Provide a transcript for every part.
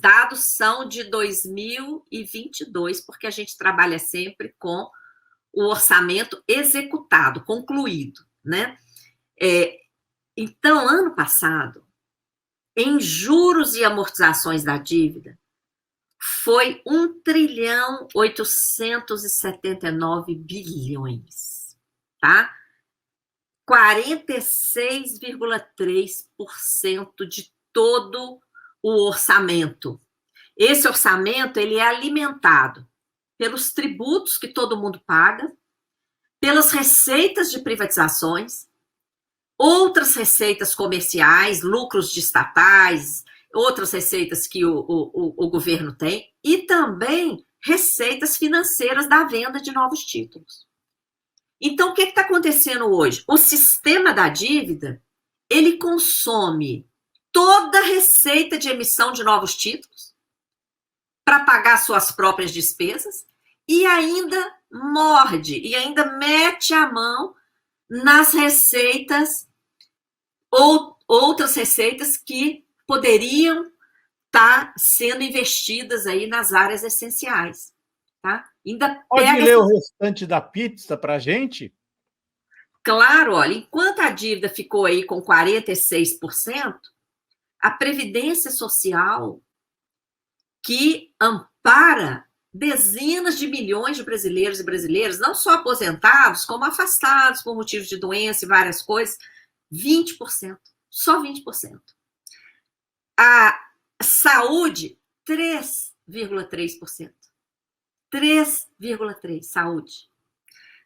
dados são de 2022, porque a gente trabalha sempre com o orçamento executado, concluído, né? Então, ano passado, em juros e amortizações da dívida, foi 1.879 bilhões, tá? 46,3% de todo o orçamento. Esse orçamento ele é alimentado pelos tributos que todo mundo paga, pelas receitas de privatizações, outras receitas comerciais, lucros de estatais, outras receitas que o governo tem, e também receitas financeiras da venda de novos títulos. Então, o que está acontecendo hoje? O sistema da dívida, ele consome toda a receita de emissão de novos títulos para pagar suas próprias despesas e ainda morde, e ainda mete a mão nas receitas ou outras receitas que poderiam estar sendo investidas aí nas áreas essenciais. Tá? Ainda pode ler o restante da pizza para a gente? Claro, olha, enquanto a dívida ficou aí com 46%, a Previdência Social, que ampara dezenas de milhões de brasileiros e brasileiras, não só aposentados, como afastados por motivos de doença e várias coisas, 20%, só 20%. A saúde, 3,3%. 3,3%, saúde.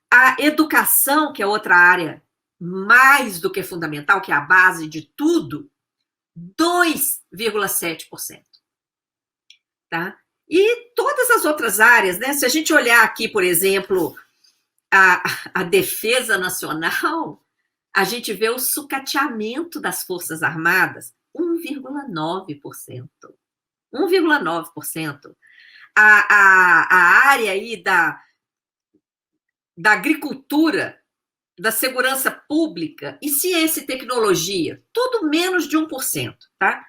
A educação, que é outra área mais do que fundamental, que é a base de tudo, 2,7%. Tá? E todas as outras áreas, né? Se a gente olhar aqui, por exemplo, a defesa nacional, a gente vê o sucateamento das Forças Armadas, 1,9%. 1,9%. A área aí da agricultura, da segurança pública e ciência e tecnologia, tudo menos de 1%, tá?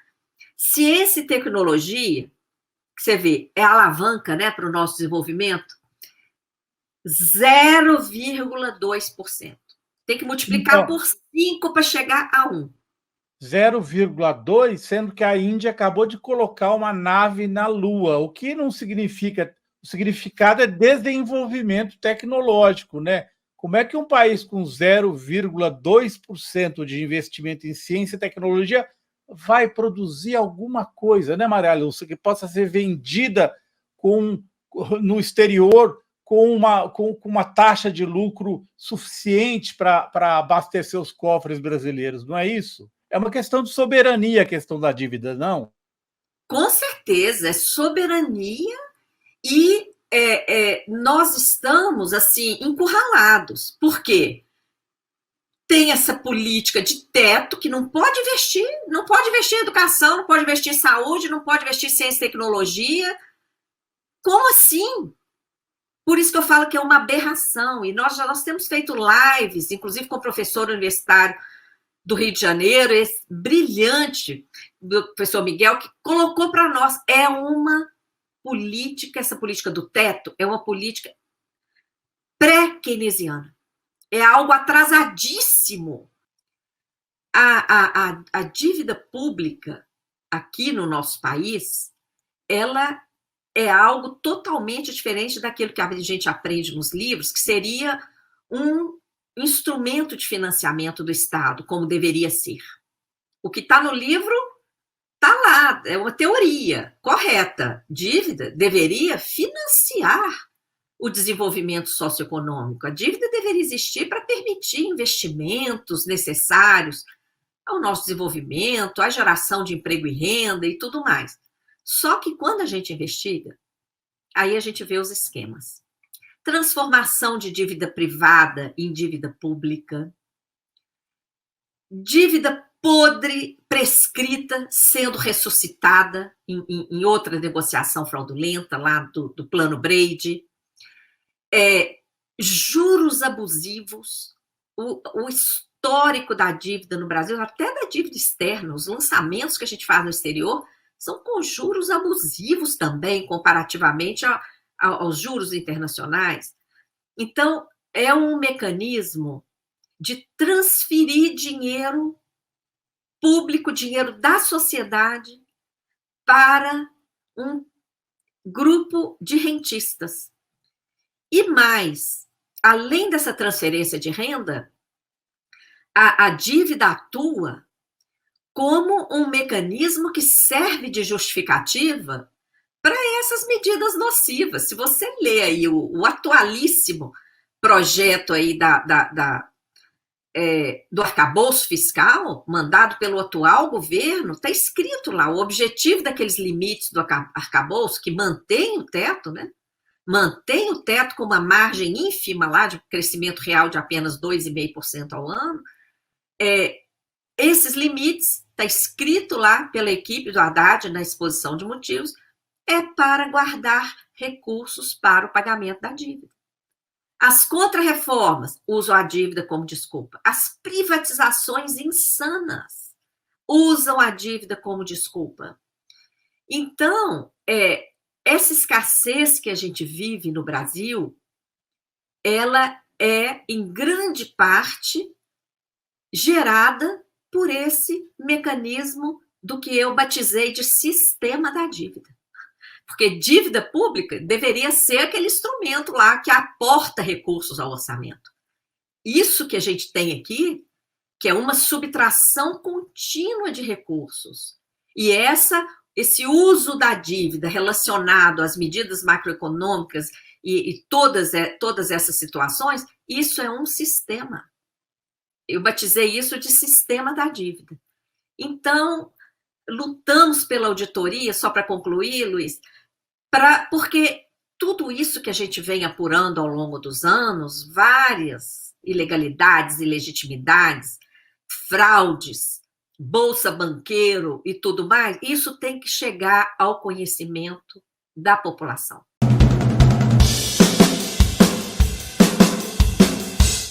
Ciência e tecnologia, que você vê, é alavanca, né, para o nosso desenvolvimento, 0,2%. Tem que multiplicar por 5 para chegar a 1. 0,2, sendo que a Índia acabou de colocar uma nave na Lua, o que não significa... O significado é desenvolvimento tecnológico, né? Como é que um país com 0,2% de investimento em ciência e tecnologia vai produzir alguma coisa, né, Maria Lúcia, que possa ser vendida no exterior com uma taxa de lucro suficiente para abastecer os cofres brasileiros, não é isso? É uma questão de soberania a questão da dívida, não? Com certeza, é soberania e nós estamos, assim, encurralados. Por quê? Tem essa política de teto que não pode investir em educação, não pode investir em saúde, não pode investir em ciência e tecnologia. Como assim? Por isso que eu falo que é uma aberração. E nós temos feito lives, inclusive com o professor universitário do Rio de Janeiro, esse brilhante do professor Miguel, que colocou para nós, é uma política, essa política do teto, é uma política pré-keynesiana. É algo atrasadíssimo. A dívida pública aqui no nosso país, ela é algo totalmente diferente daquilo que a gente aprende nos livros, que seria um instrumento de financiamento do Estado, como deveria ser. O que está no livro está lá, é uma teoria correta. Dívida deveria financiar o desenvolvimento socioeconômico. A dívida deveria existir para permitir investimentos necessários ao nosso desenvolvimento, à geração de emprego e renda e tudo mais. Só que quando a gente investiga, aí a gente vê os esquemas. Transformação de dívida privada em dívida pública, dívida podre, prescrita, sendo ressuscitada em outra negociação fraudulenta lá do plano Brady, juros abusivos, o histórico da dívida no Brasil, até da dívida externa, os lançamentos que a gente faz no exterior, são com juros abusivos também, comparativamente aos juros internacionais. Então, é um mecanismo de transferir dinheiro público, dinheiro da sociedade, para um grupo de rentistas. E mais, além dessa transferência de renda, a dívida atua como um mecanismo que serve de justificativa para essas medidas nocivas. Se você lê aí o atualíssimo projeto aí do arcabouço fiscal, mandado pelo atual governo, está escrito lá o objetivo daqueles limites do arcabouço, que mantém o teto, né? Mantém o teto com uma margem ínfima lá de crescimento real de apenas 2,5% ao ano. Esses limites, está escrito lá pela equipe do Haddad na exposição de motivos, é para guardar recursos para o pagamento da dívida. As contrarreformas usam a dívida como desculpa. As privatizações insanas usam a dívida como desculpa. Então, essa escassez que a gente vive no Brasil, ela é, em grande parte, gerada por esse mecanismo do que eu batizei de sistema da dívida. Porque dívida pública deveria ser aquele instrumento lá que aporta recursos ao orçamento. Isso que a gente tem aqui, que é uma subtração contínua de recursos. E esse uso da dívida relacionado às medidas macroeconômicas e todas essas situações, isso é um sistema. Eu batizei isso de sistema da dívida. Então, lutamos pela auditoria, só para concluir, Luiz, porque tudo isso que a gente vem apurando ao longo dos anos, várias ilegalidades, ilegitimidades, fraudes, bolsa banqueiro e tudo mais, isso tem que chegar ao conhecimento da população.